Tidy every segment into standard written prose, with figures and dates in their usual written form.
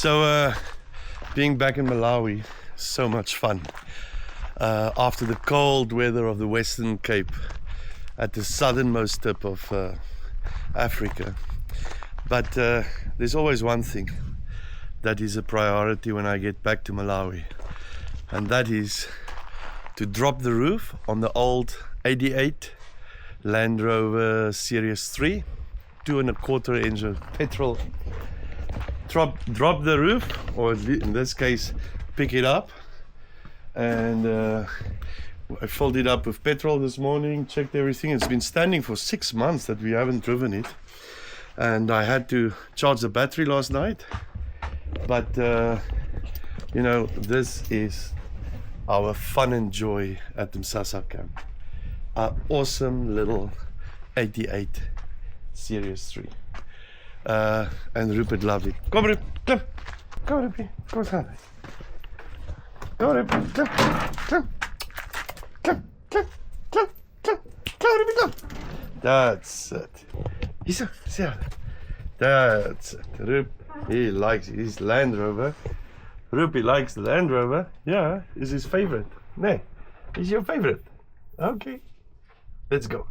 So being back in Malawi, so much fun. After the cold weather of the Western Cape at the southernmost tip of Africa. But there's always one thing that is a priority when I get back to Malawi, and that is to drop the roof on the old 88 Land Rover Series 3, 2.25 inch of petrol. Drop the roof, or in this case pick it up, and I filled it up with petrol this morning, checked everything. It's been standing for 6 months that we haven't driven it, and I had to charge the battery last night. But you know, this is our fun and joy at the Msasa camp. Our awesome little 88 Series 3. And Rupert loved it. Kom Rup, klim. Kom Rupie, kom eens gaan. Kom Rup, klim, klim, klim, klim, klim, klim, klim, Rupie, klim. That's it. Hier, see. That's it. Rup, he likes his Land Rover. Rupie likes the Land Rover. Yeah, is his favorite. Nee, is your favorite. Okay, let's go.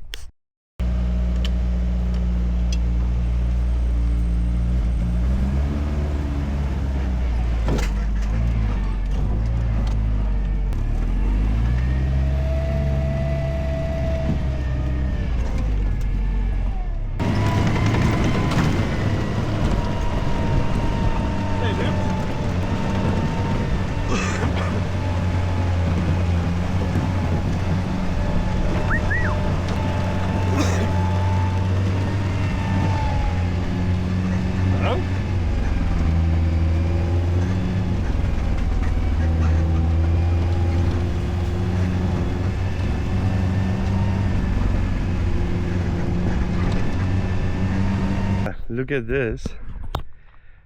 Look at this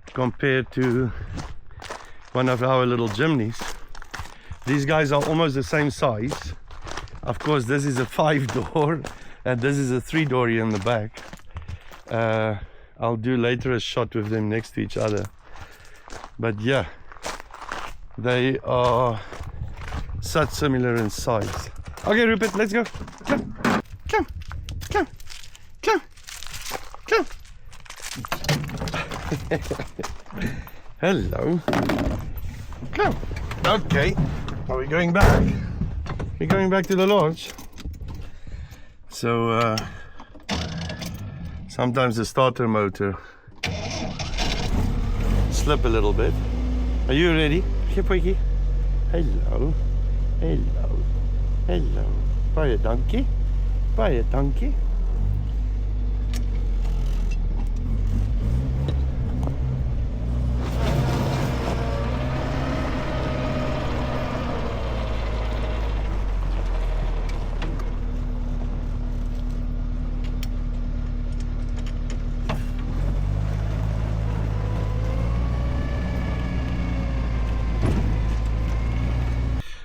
compared to one of our little chimneys. These guys are almost the same size. Of course, this is a 5-door and this is a 3-door here in the back. I'll do later a shot with them next to each other. But yeah, they are such similar in size. Okay, Rupert, let's go. Come, come, come, come, come. Hello. Come. Okay. Are we going back? We're going back to the lodge. So sometimes the starter motor slip a little bit. Are you ready? Hippie? Hello. Hello. Hello. Baie dankie. Baie dankie.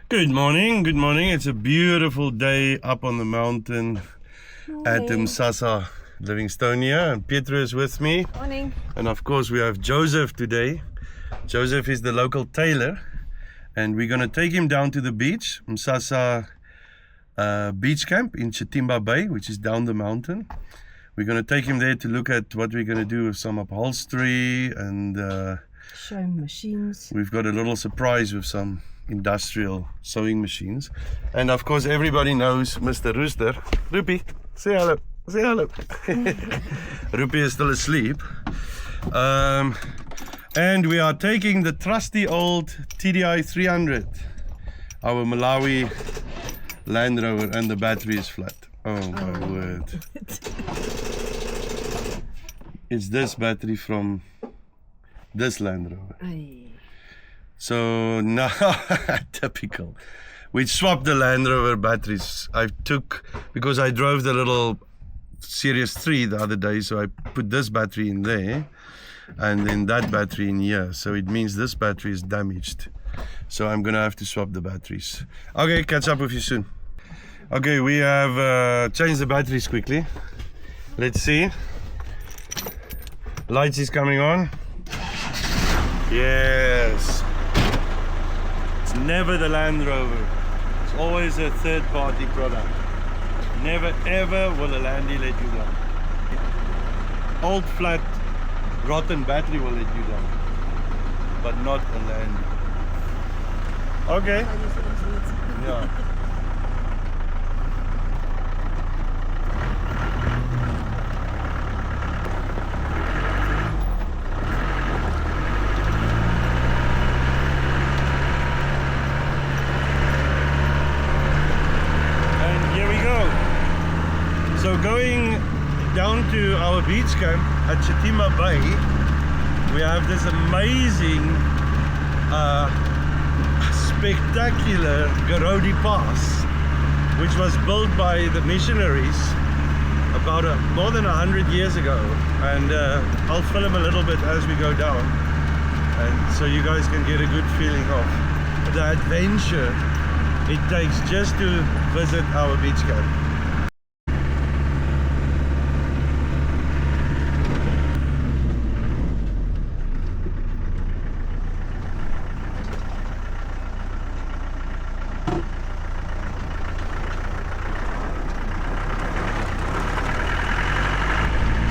Good morning, good morning. It's a beautiful day up on the mountain at Msasa, Livingstonia, and Pietro is with me. Morning. And of course we have Joseph today. Joseph is the local tailor, and we're going to take him down to the beach, Msasa Beach Camp in Chitimba Bay, which is down the mountain. We're going to take him there to look at what we're going to do with some upholstery, and show machines. We've got a little surprise with some industrial sewing machines, and of course everybody knows Mr. Rooster. Rupie, say hello. Say hello. Rupie is still asleep, and we are taking the trusty old TDI 300, our Malawi Land Rover, and the battery is flat. Oh my word. It's this battery from this Land Rover. Aye. So now, typical. We swapped the Land Rover batteries. Because I drove the little Series 3 the other day, so I put this battery in there and then that battery in here. So it means this battery is damaged. So I'm gonna have to swap the batteries. Okay, catch up with you soon. Okay, we have changed the batteries quickly. Let's see. Lights is coming on. Yes. It's never the Land Rover. It's always a third-party product. Never ever will a Landy let you down. Old flat rotten battery will let you down, but not a Landy. Okay. Yeah. So going down to our beach camp at Chitimba Bay, we have this amazing, spectacular GOrodi Pass, which was built by the missionaries about more than 100 years ago. And I'll film a little bit as we go down, and so you guys can get a good feeling of the adventure it takes just to visit our beach camp.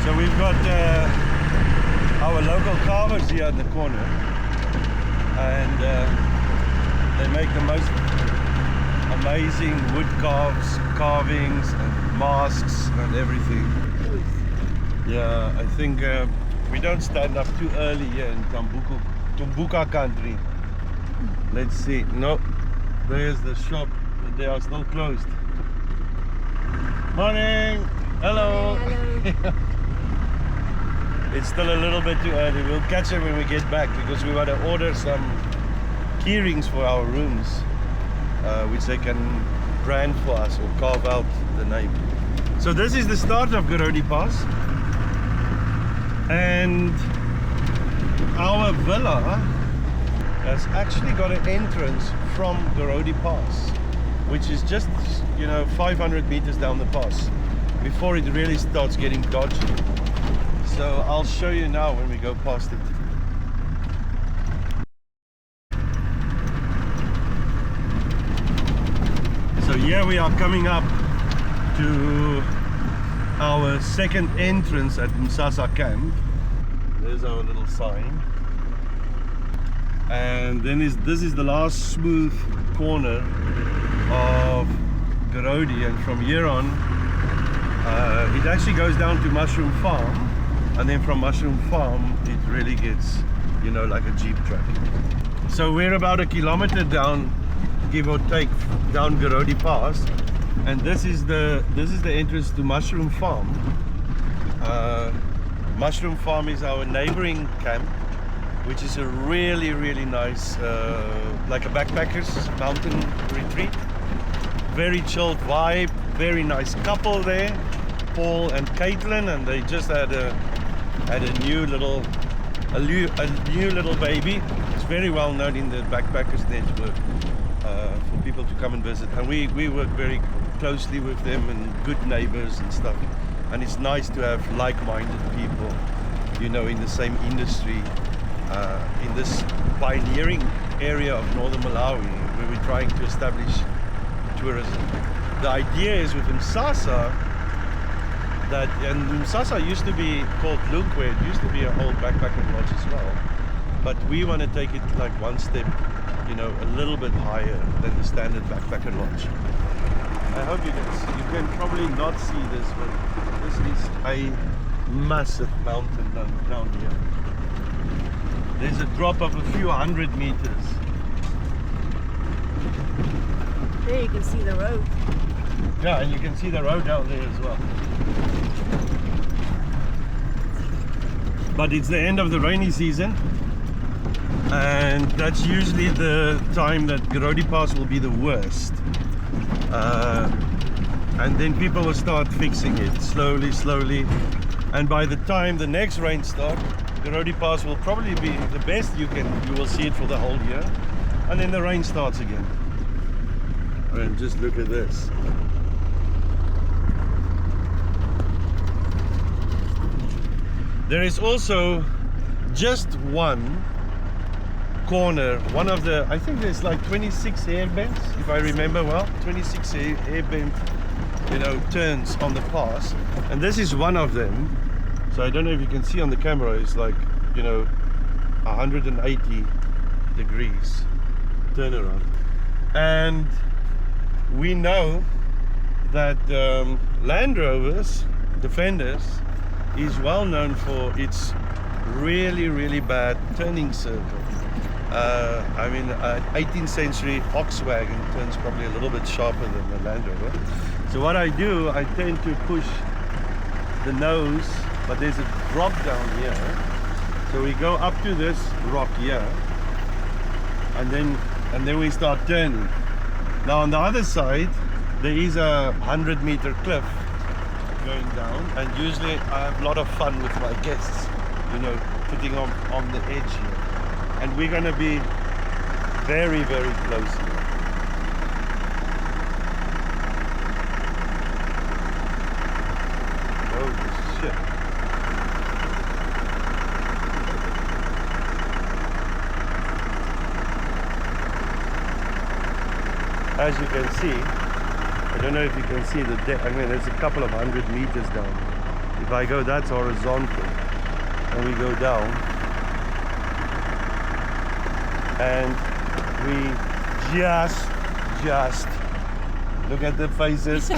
So we've got our local carvers here at the corner, and they make the most amazing wood carvings and masks and everything. Yeah, I think we don't stand up too early here in Tumbuka country. Let's see. No, there's the shop, but they are still closed. Morning. Hello. Hello. It's still a little bit too early. We'll catch it when we get back, because we want to order some key rings for our rooms, which they can brand for us or carve out the name. So this is the start of GOrodi Pass, and our villa has actually got an entrance from GOrodi Pass, which is just, 500 meters down the pass before it really starts getting dodgy. So I'll show you now when we go past it. So here we are coming up to our second entrance at Msasa Camp. There's our little sign. And then this is the last smooth corner of GOrodi, and from here on it actually goes down to Mushroom Farm. And then from Mushroom Farm, it really gets, like a jeep track. So we're about a kilometer down, give or take, down GOrodi Pass, and this is the entrance to Mushroom Farm. Mushroom Farm is our neighboring camp, which is a really, really nice, like a backpackers mountain retreat. Very chilled vibe, very nice couple there, Paul and Caitlin, and they just had a new little baby. It's very well known in the backpackers network for people to come and visit, and we work very closely with them and good neighbors and stuff. And it's nice to have like-minded people, in the same industry, in this pioneering area of northern Malawi, where we're trying to establish tourism. The idea is with Msasa, and Msasa used to be called Lunkwe. It used to be an old backpacker lodge as well, but we want to take it like one step, a little bit higher than the standard backpacker lodge. I hope you can probably not see this, but this is a massive mountain down here. There's a drop of a few 100 meters. There you can see the road. Yeah, and you can see the road down there as well. But it's the end of the rainy season, and that's usually the time that GOrodi Pass will be the worst. And then people will start fixing it slowly, and by the time the next rain starts, GOrodi Pass will probably be the best you will see it for the whole year, and then the rain starts again. And just look at this. There is also just one corner, one of the, I think there's like 26 hair bends, if I remember well, 26 hair bend, you know, turns on the pass, and this is one of them. So I don't know if you can see on the camera, it's like, you know, 180 degrees turnaround. And we know that Land Rovers, Defenders, is well known for its really bad turning circle. I mean, an 18th century Volkswagen turns probably a little bit sharper than the Land Rover. So what I do, I tend to push the nose, but there's a drop down here. So we go up to this rock here, and then we start turning. Now on the other side, there is a 100-meter cliff going down, and usually I have a lot of fun with my guests, you know, putting on the edge here. And we're going to be very close here. Oh shit. As you can see, I don't know if you can see the depth. I mean, there's a couple of 100 meters down. If I go, that's horizontal, and we go down, and we just look at the faces.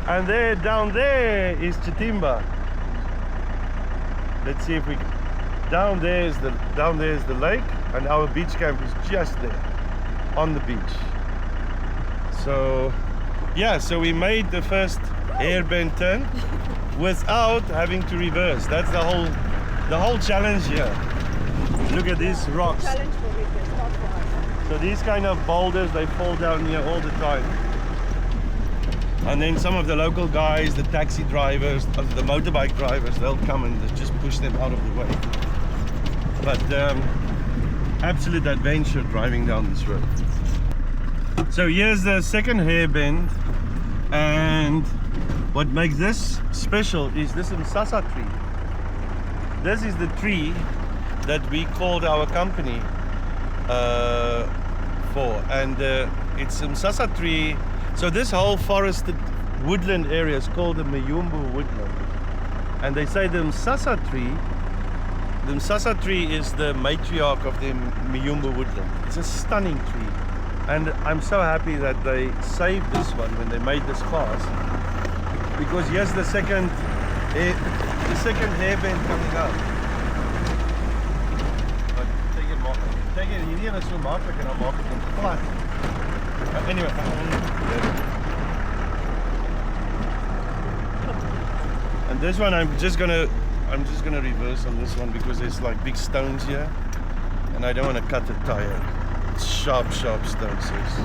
And there, down there is Chitimba. Let's see if we can. Down there is the lake, and our beach camp is just there on the beach. So yeah, so we made the first airbend turn without having to reverse. That's the whole challenge here. Look at these rocks. Challenge for weekends, not for us. So these kind of boulders, they fall down here all the time. And then some of the local guys, the taxi drivers, the motorbike drivers, they'll come and just push them out of the way. But absolute adventure driving down this road. So here's the second hair bend, and what makes this special is this Msasa tree. This is the tree that we called our company for, and it's a Msasa tree. So this whole forested woodland area is called the Miombo woodland, and they say the Msasa tree is the matriarch of the Miombo woodland. It's a stunning tree, and I'm so happy that they saved this one when they made this pass, because here's the second hairbend coming up. Take it hierdie is so maklik en dan maak ek hom plat. Anyway, and this one I'm just gonna reverse on this one because there's like big stones here, and I don't want to cut the tire. It's sharp stones, so it's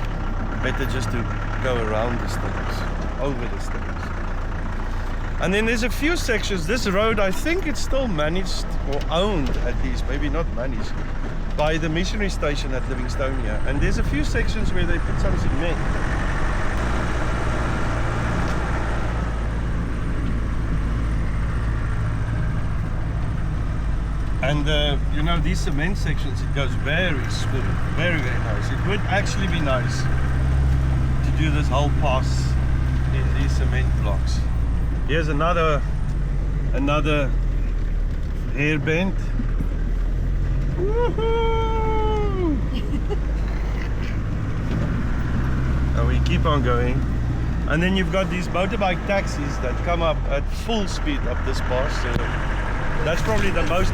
better just to go around the stones, over the stones. And then there's a few sections. This road, I think it's still managed or owned, at least, maybe not managed, by the missionary station at Livingstonia. And there's a few sections where they put some cement. And you know, these cement sections, it goes very smooth, very nice. It would actually be nice to do this whole pass in these cement blocks. Here's another hair bend. Woohoo! And we keep on going. And then you've got these motorbike taxis that come up at full speed up this pass. So that's probably the most.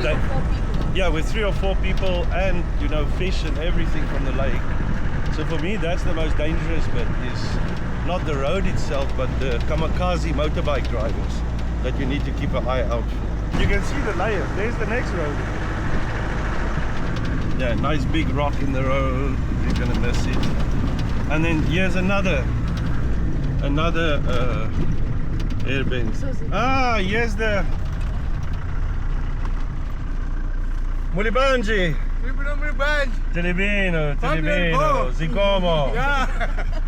Yeah, with 3 or 4 people, and you know, fish and everything from the lake. So for me, that's the most dangerous bit, is not the road itself, but the kamikaze motorbike drivers that you need to keep an eye out for. You can see the layers. There's the next road. Yeah, nice big rock in the road. You're gonna miss it. And then here's another airbend. Ah, here's the Mulibanji. Telebino, Zikomo. Yeah.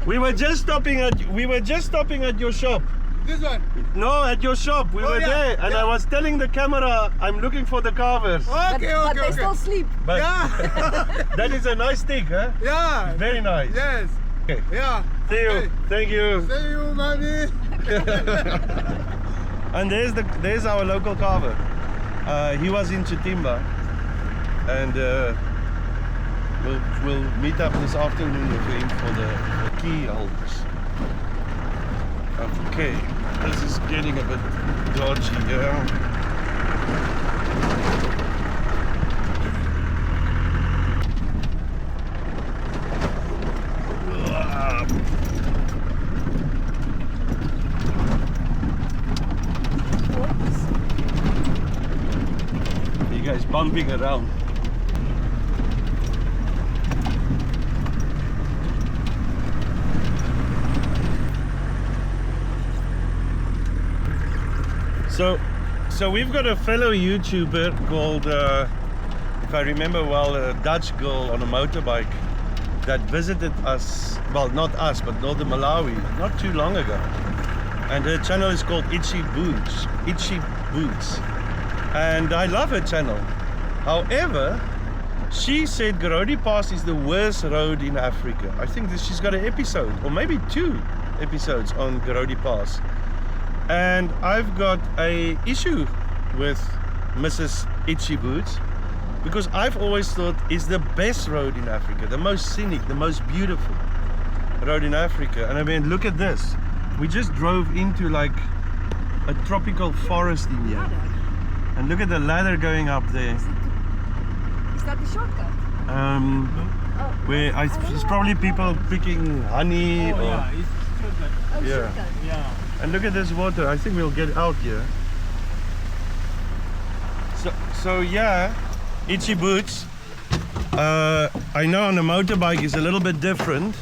We were just stopping at your shop. This one. No, at your shop. We were yeah, there, and I was telling the camera I'm looking for the carvers. But they still sleep. But Yeah. that is a nice stick, huh? Yeah. Very nice. Yes. Okay. Yeah. See you. Okay. Thank you. See you, buddy. And there's our local carver. He was in Chitimba, and we'll meet up this afternoon with him for the key holders. Okay, this is getting a bit dodgy here. You guys bumping around. So we've got a fellow YouTuber called, if I remember well, a Dutch girl on a motorbike that visited us, well, not us, but Northern Malawi, not too long ago. And her channel is called Itchy Boots. And I love her channel. However, she said GOrodi Pass is the worst road in Africa. I think that she's got an episode, or maybe 2 episodes on GOrodi Pass. And I've got a issue with Mrs. Itchy Boots, because I've always thought it's the best road in Africa, the most scenic, the most beautiful road in Africa. And I mean, look at this. We just drove into like a tropical forest in here. And look at the ladder going up there. Is that the shortcut? Where it's probably people picking honey. Oh, or, yeah, it's shortcut. Oh, Yeah. shortcut. Yeah. And look at this water. I think we'll get out here. So yeah, Itchy Boots. I know on a motorbike is a little bit different,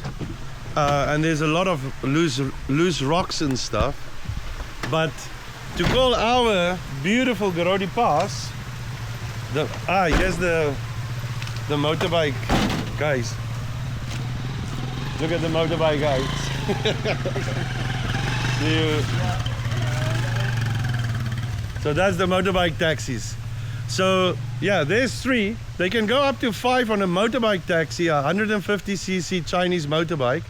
and there's a lot of loose rocks and stuff. But to call our beautiful GOrodi Pass, here's the motorbike guys. Look at the motorbike guys. See you. So that's the motorbike taxis. So yeah, there's 3. They can go up to 5 on a motorbike taxi, a 150cc Chinese motorbike,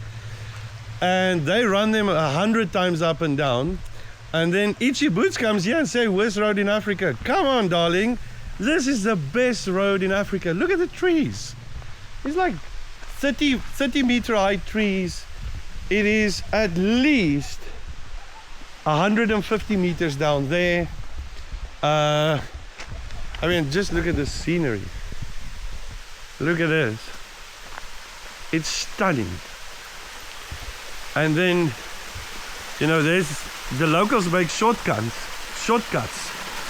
and they run them 100 times up and down. And then Itchy Boots comes here and say, worst road in Africa. Come on, darling, this is the best road in Africa. Look at the trees. It's like 30 meter high trees. It is at least 150 meters down there. I mean, just look at the scenery. Look at this. It's stunning. And then, you know, the locals make shortcuts.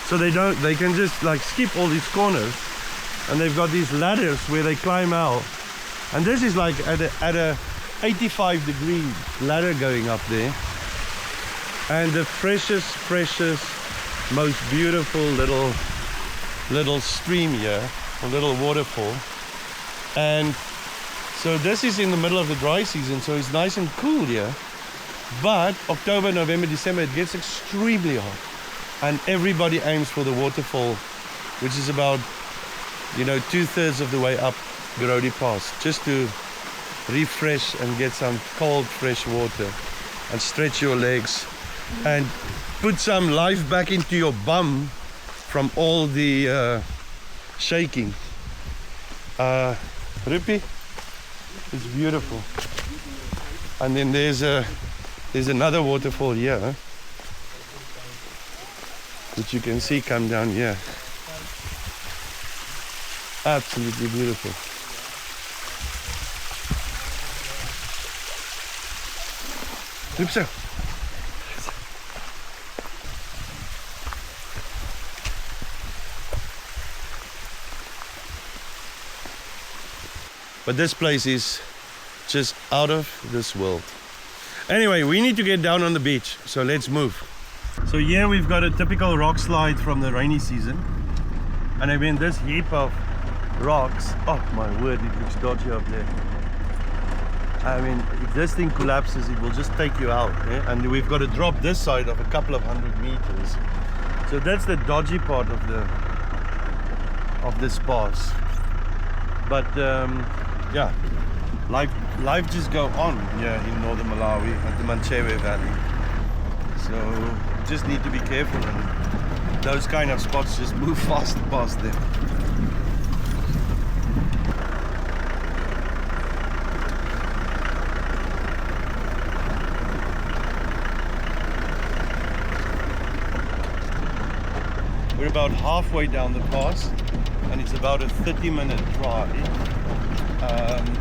So they can just like skip all these corners. And they've got these ladders where they climb out. And this is like at a 85-degree ladder going up there. And the freshest, most beautiful little stream here, a little waterfall. And so this is in the middle of the dry season, so it's nice and cool here. But October, November, December, it gets extremely hot. And everybody aims for the waterfall, which is about, you know, 2/3 of the way up GOrodi Pass, just to refresh and get some cold, fresh water and stretch your legs and put some life back into your bum from all the shaking. Rupi, it's beautiful. And then there's another waterfall here, which you can see come down here. Absolutely beautiful. Rupsa. But this place is just out of this world. Anyway, we need to get down on the beach, so let's move. So here we've got a typical rock slide from the rainy season. And I mean, this heap of rocks, oh my word, it looks dodgy up there. I mean, if this thing collapses, it will just take you out. And we've got to drop this side of a couple of 100 meters. So that's the dodgy part of this pass. But yeah, life just go on here in northern Malawi at the Mount Chombe Valley. So you just need to be careful, and those kind of spots just move fast past them. We're about halfway down the pass, and it's about a 30-minute drive,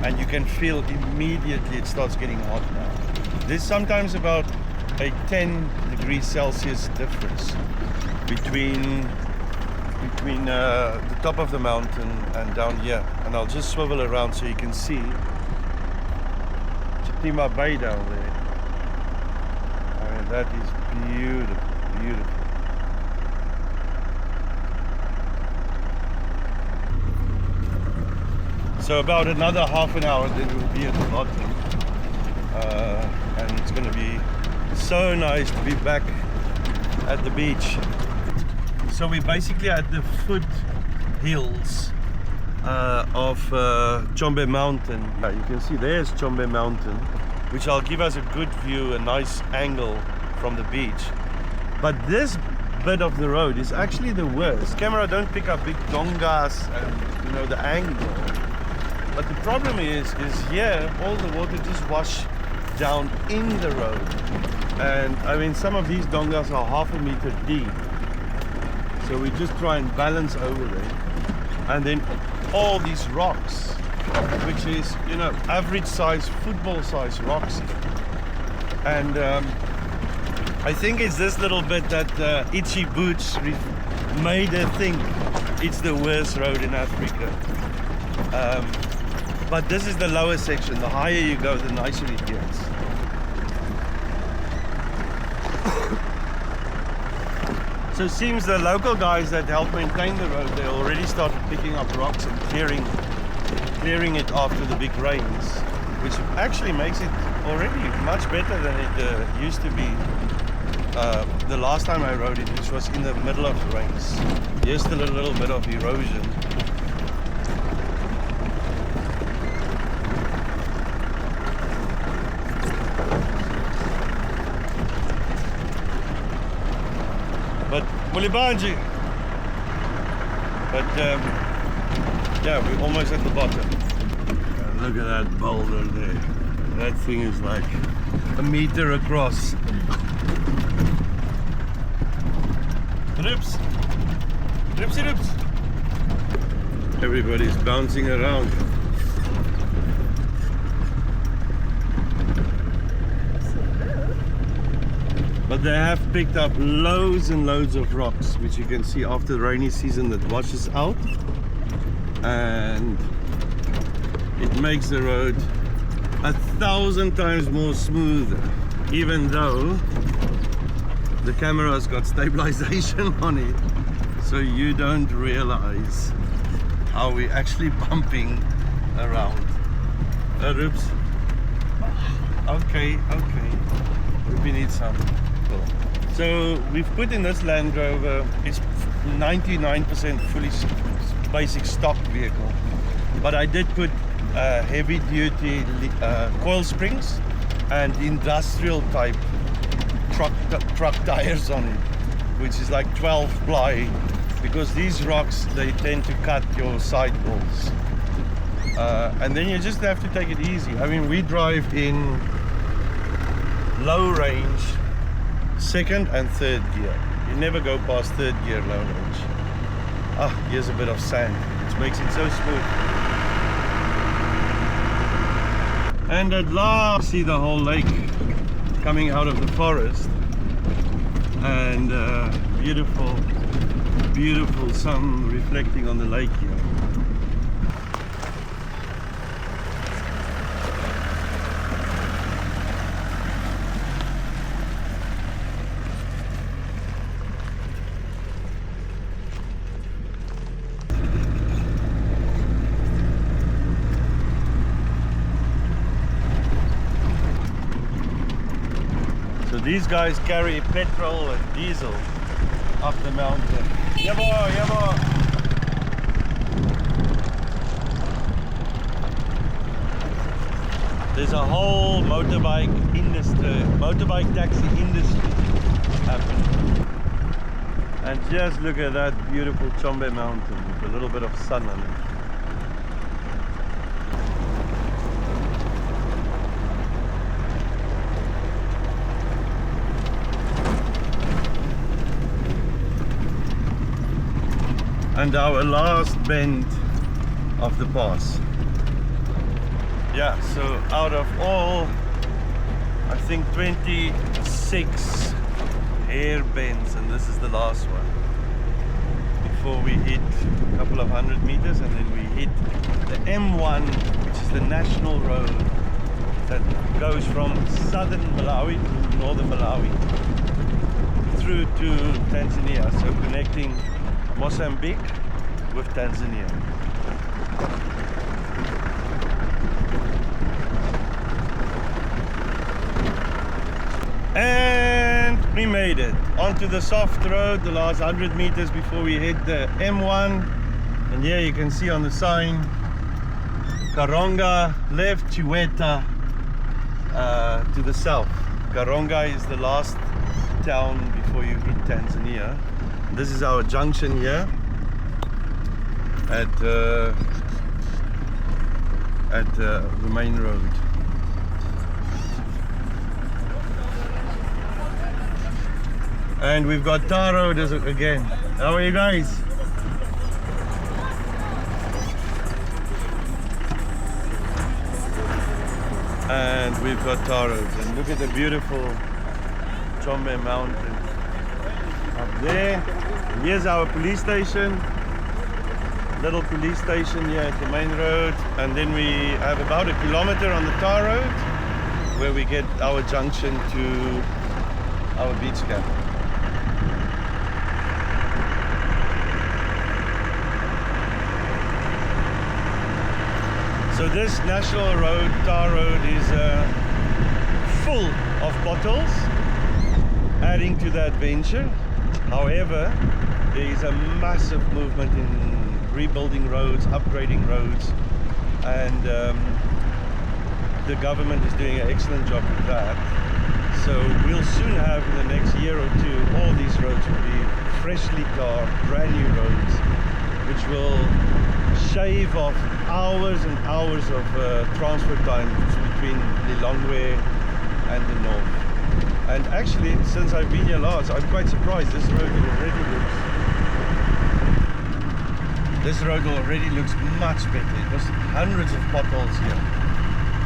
and you can feel immediately it starts getting hot now. There's sometimes about a 10 degrees Celsius difference between the top of the mountain and down here. And I'll just swivel around so you can see Chitimba Bay down there. I mean, that is beautiful, beautiful. So about another half an hour, then we'll be at the bottom, and it's going to be so nice to be back at the beach. So we're basically at the foothills of Chombe Mountain. Now you can see there's Chombe Mountain, which will give us a good view, a nice angle from the beach. But this bit of the road is actually the worst. Camera don't pick up big dongas and the angle. But the problem is here all the water just wash down in the road. And I mean, some of these dongas are 1/2 meter deep. So we just try and balance over them. And then all these rocks, which is, average size, football size rocks. And I think it's this little bit that Itchy Boots made her think it's the worst road in Africa. But this is the lower section. The higher you go, the nicer it gets. So it seems the local guys that help maintain the road, they already started picking up rocks and clearing it after the big rains, which actually makes it already much better than it used to be the last time I rode it, which was in the middle of the rains. Here's still a little bit of erosion. But Mulibanji. But yeah, we're almost at the bottom. And look at that boulder there. That thing is like 1 meter across. Rips! Ripsy rips! Everybody's bouncing around. But they have picked up loads and loads of rocks, which you can see after the rainy season that washes out. And it makes the road 1,000 times more smoother, even though the camera's got stabilization on it, so you don't realize how we're actually bumping around. Oops. Okay. We need some. Cool. So we've put in this Land Rover. It's 99% fully basic stock vehicle, but I did put heavy duty coil springs and industrial type truck tires on it, which is like 12 ply, because these rocks, they tend to cut your sidewalls, and then you just have to take it easy. I mean, we drive in low range 2nd and 3rd gear. You never go past 3rd gear low range. Here's a bit of sand, which makes it so smooth. And at last, see the whole lake coming out of the forest, and beautiful sun reflecting on the lake here. These guys carry petrol and diesel up the mountain. Yabo, yabo. There's a whole motorbike industry, motorbike taxi industry happening. And just look at that beautiful Chombe mountain with a little bit of sun on it. And our last bend of the pass. Yeah, so out of all, I think 26 hair bends, and this is the last one. Before we hit a couple of 100 meters, and then we hit the M1, which is the national road that goes from southern Malawi to northern Malawi through to Tanzania, so connecting Mozambique with Tanzania. And we made it onto the soft road the last 100 meters before we hit the M1. And here you can see on the sign Karonga left, Chiweta to the south. Karonga is the last town before you hit Tanzania. This is our junction here at the main road. And we've got tar road again. How are you guys? And we've got tar roads. And look at the beautiful Chombe mountain up there. Here's our police station. Little police station here at the main road. And then we have about 1 kilometer on the tar road where we get our junction to our beach camp. So this national road, tar road, is full of potholes, adding to the adventure. However, there is a massive movement in rebuilding roads, upgrading roads, and the government is doing an excellent job with that. So we'll soon have, in the next year or two, all these roads will be freshly tarred, brand new roads, which will shave off hours and hours of transfer time between Lilongwe and the north. And actually, since I've been here last, I'm quite surprised. This road already looks much better. It was hundreds of potholes here,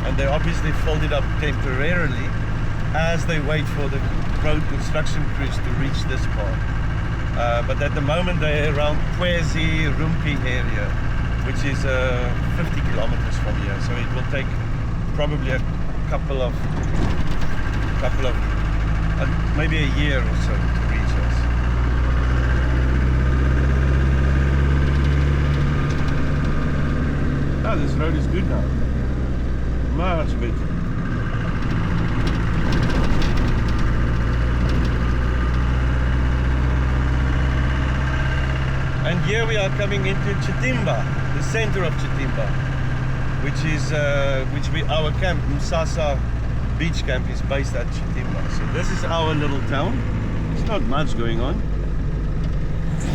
and they obviously filled it up temporarily as they wait for the road construction crews to reach this part. But at the moment they're around Kwezi, Rumpi area, which is 50 kilometers from here. So it will take probably a couple of maybe a year or so to reach us. Oh, this road is good now. Much better. And here we are coming into Chitimba, the center of Chitimba, which is our camp, Msasa Beach Camp, is based at Chitimba. So this is our little town. It's not much going on,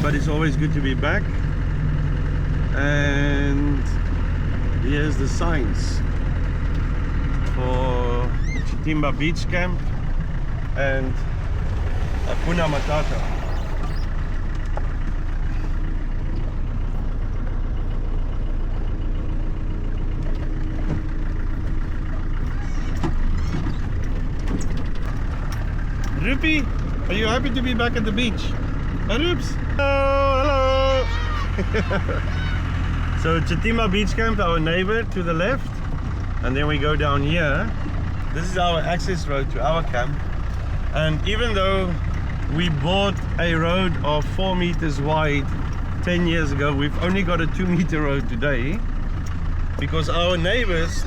but it's always good to be back. And here's the signs for Chitimba Beach Camp and Hakuna Matata. Rupi, are you happy to be back at the beach? Rups? Hello, hello. So Chitimba Beach Camp, our neighbor to the left, and then we go down here. This is our access road to our camp, and even though we bought a road of 4 meters wide 10 years ago, we've only got a 2-meter road today, because our neighbors,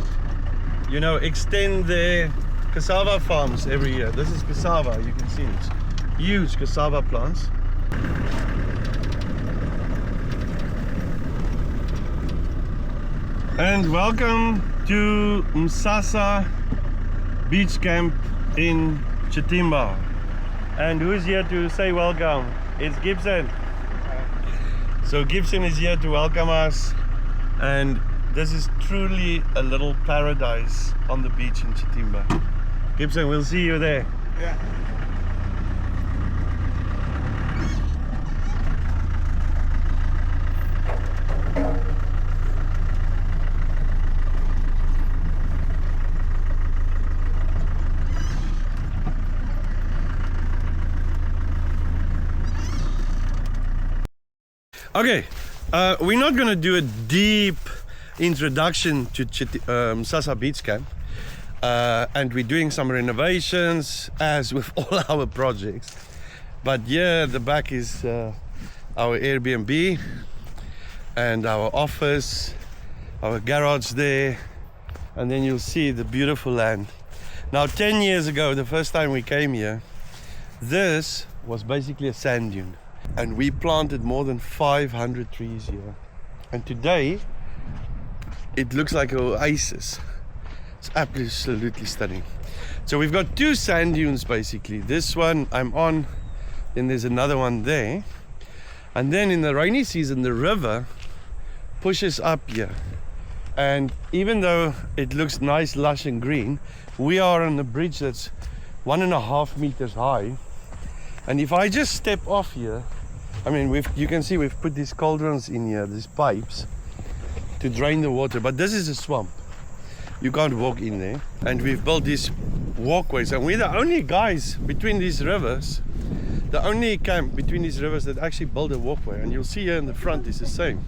you know, extend their cassava farms every year. This is cassava, you can see it's huge cassava plants. And welcome to Msasa Beach Camp in Chitimba. And who's here to say welcome? It's Gibson. So Gibson is here to welcome us, and this is truly a little paradise on the beach in Chitimba. Gibson, we'll see you there. Yeah. Okay, we're not going to do a deep introduction to Msasa Beach Camp, and we're doing some renovations as with all our projects. But yeah, the back is our Airbnb and our office, our garage there, and then you'll see the beautiful land. Now 10 years ago, the first time we came here, this was basically a sand dune. And we planted more than 500 trees here. And today, it looks like an oasis. It's absolutely stunning. So we've got two sand dunes basically. This one I'm on, then there's another one there. And then in the rainy season, the river pushes up here. And even though it looks nice, lush and green, we are on a bridge that's 1.5 meters high. And if I just step off here, I mean, you can see we've put these cauldrons in here, these pipes, to drain the water. But this is a swamp. You can't walk in there. And we've built these walkways. And we're the only guys between these rivers, the only camp between these rivers that actually built a walkway. And you'll see here in the front is the same.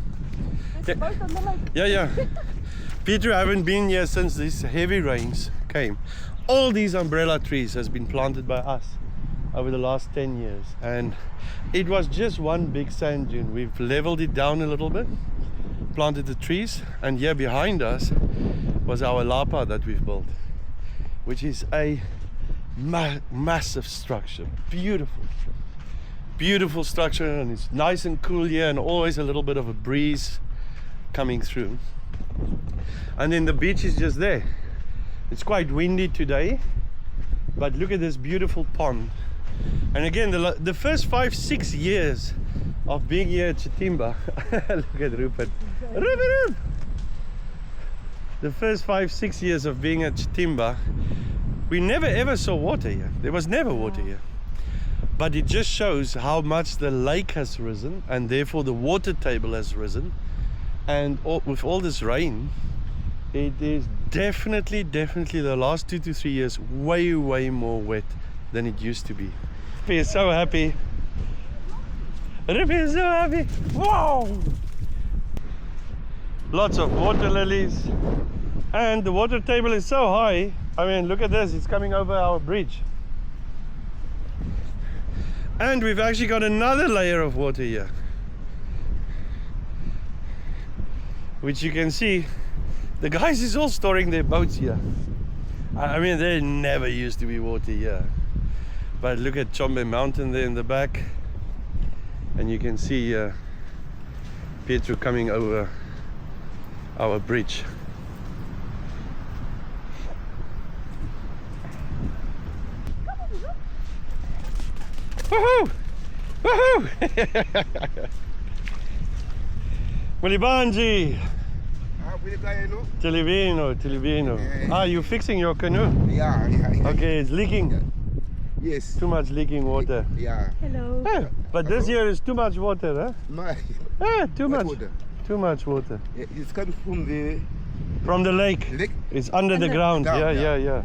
Yeah. Peter, I haven't been here since these heavy rains came. All these umbrella trees has been planted by us over the last 10 years, and it was just one big sand dune. We've leveled it down a little bit, planted the trees, and here behind us was our lapa that we've built, which is a massive structure. Beautiful structure, and it's nice and cool here, and always a little bit of a breeze coming through. And then the beach is just there. It's quite windy today, but look at this beautiful pond. And again, the first 5-6 years of being here at Chitimba, look at Rupert. The first 5-6 years of being at Chitimba, we never ever saw water here. There was never water here. But it just shows how much the lake has risen, and therefore the water table has risen. And with all this rain, it is definitely the last 2 to 3 years way more wet than it used to be. Rippy is so happy. Rippy is so happy. Wow! Lots of water lilies. And the water table is so high. I mean, look at this. It's coming over our bridge. And we've actually got another layer of water here, which you can see. The guys is all storing their boats here. I mean, there never used to be water here. But look at Chombe Mountain there in the back. And you can see Pietro coming over our bridge. Woohoo! Woohoo! Mulibanji! Televino. Ah, you're fixing your canoe? Yeah. Okay, it's leaking. Yes. Too much leaking water. Yeah. Hello. But this year is too much water, huh? Too much. Water. Too much water. Yeah, it's coming From the lake. lake. It's under the ground. Down, Yeah.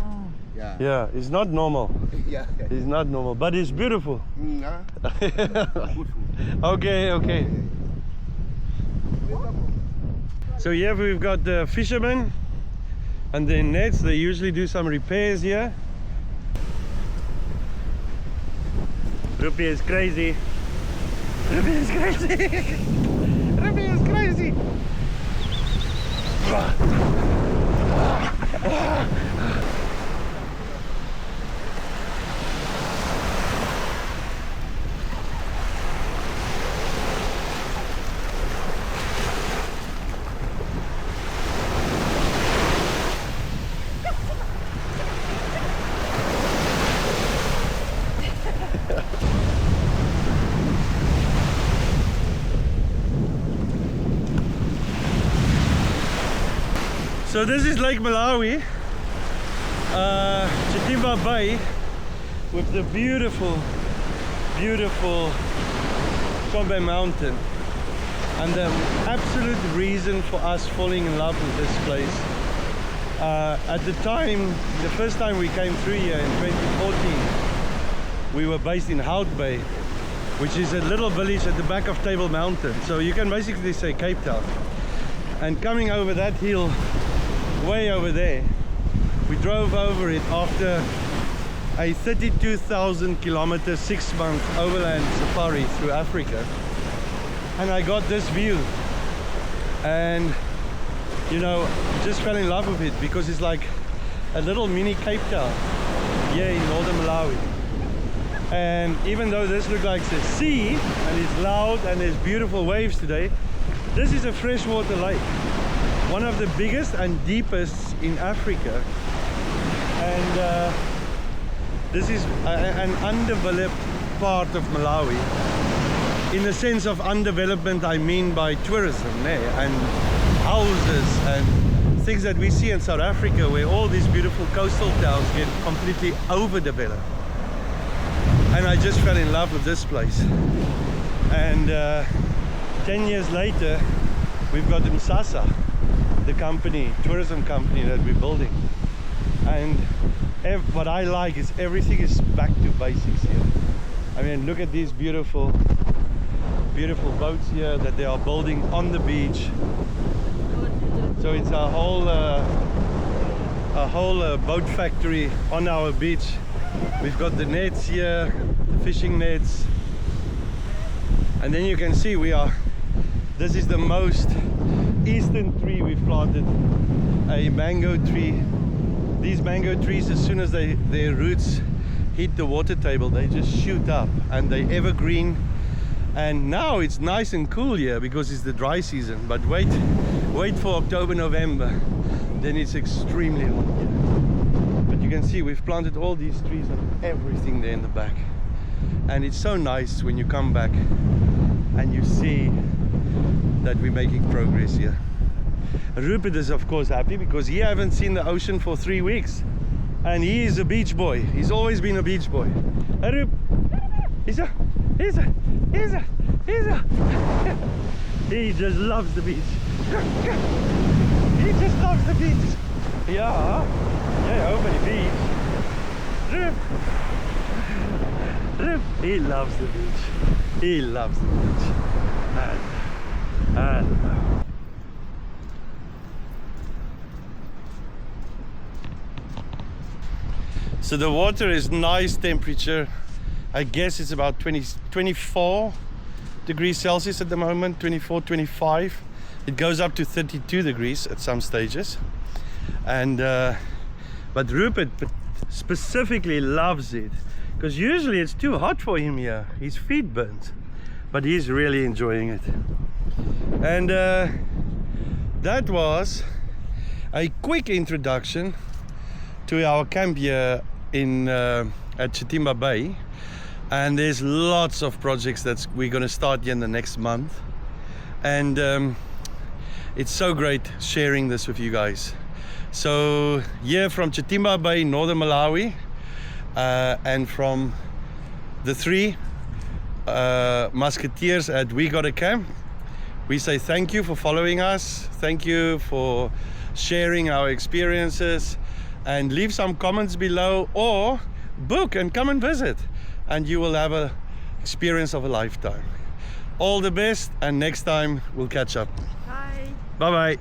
Yeah. Yeah, it's not normal. Yeah. It's not normal, but it's beautiful. Good. Okay. So here we've got the fishermen and their nets. They usually do some repairs here. Rupi is crazy. Rupi is crazy. So this is Lake Malawi, Chitimba Bay, with the beautiful, beautiful Chombe mountain. And the absolute reason for us falling in love with this place, at the time, the first time we came through here in 2014, we were based in Hout Bay, which is a little village at the back of Table Mountain. So you can basically say Cape Town. And coming over that hill, way over there, we drove over it after a 32,000 kilometer 6-month overland safari through Africa. And I got this view, and you know, just fell in love with it because it's like a little mini Cape Town here in northern Malawi. And even though this looks like the sea and it's loud and there's beautiful waves today, this is a freshwater lake, one of the biggest and deepest in Africa. And this is an undeveloped part of Malawi. In the sense of undevelopment, I mean by tourism and houses and things that we see in South Africa, where all these beautiful coastal towns get completely overdeveloped. And I just fell in love with this place. And 10 years later, we've got Msasa, the company, tourism company that we're building. And what I like is everything is back to basics here. I mean, look at these beautiful boats here that they are building on the beach. So it's a whole boat factory on our beach. We've got the nets here, the fishing nets, and then you can see this is the most eastern tree we've planted, a mango tree. These mango trees, as soon as their roots hit the water table, they just shoot up and they evergreen. And now it's nice and cool here because it's the dry season, but wait for October, November, then it's extremely hot here. But you can see we've planted all these trees and everything there in the back, and it's so nice when you come back and you see that we're making progress here. Rupert is of course happy because he hasn't seen the ocean for 3 weeks, and he is a beach boy. He's always been a beach boy. Hey, Rup. He just loves the beach. He just loves the beach. Yeah, over the beach. Rup. He loves the beach. He loves the beach. And so the water is nice temperature. I guess it's about 24 degrees Celsius at the moment, 24, 25. It goes up to 32 degrees at some stages. And but Rupert specifically loves it because usually it's too hot for him here. His feet burns, but he's really enjoying it. And that was a quick introduction to our camp here in at Chitimba Bay. And there's lots of projects that we're going to start here in the next month, and it's so great sharing this with you guys. So here from Chitimba Bay, northern Malawi, and from the 3 musketeers at GOrodi Camp, we say thank you for following us, thank you for sharing our experiences, and leave some comments below or book and come and visit, and you will have an experience of a lifetime. All the best, and next time we'll catch up. Bye. Bye bye.